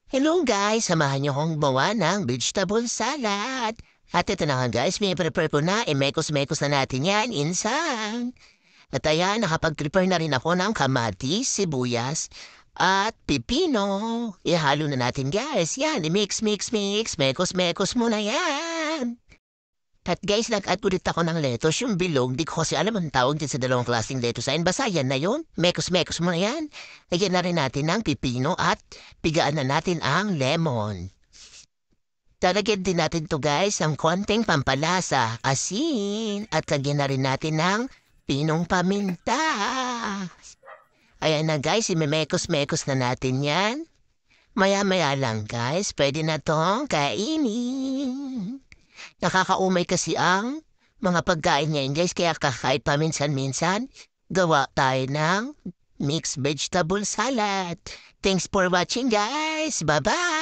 Hello guys, samahan niyo akong gumawa ng vegetable salad. At ito na nga guys, may prepare ko na, mekos-mekos na natin yan, insang. At ayan, nakapag-prepare na rin ako ng kamatis, sibuyas, at pipino. Ihalo na natin guys, yan, mix, mekos-mekos muna yan. At guys, nag-add ulit ako ng lettuce, yung bilog. Di ko kasi alam ang tawag din sa dalawang klaseng lettuce. Ayun, basta yan na yun. Mekos-mekos mo na yan. Lagyan na rin natin ng pipino at pigaan na natin ang lemon. Talagyan din natin to guys ang konting pampalasa, asin, at lagyan na rin natin ng pinong paminta. Ayan na guys, imemekos-mekos na natin yan. Maya-maya lang guys, pwede na tong kainin. Nakakaumay kasi ang mga pagkain ngayon guys, kaya kahit paminsan-minsan, gawa tayo ng mixed vegetable salad. Thanks for watching guys! Bye-bye!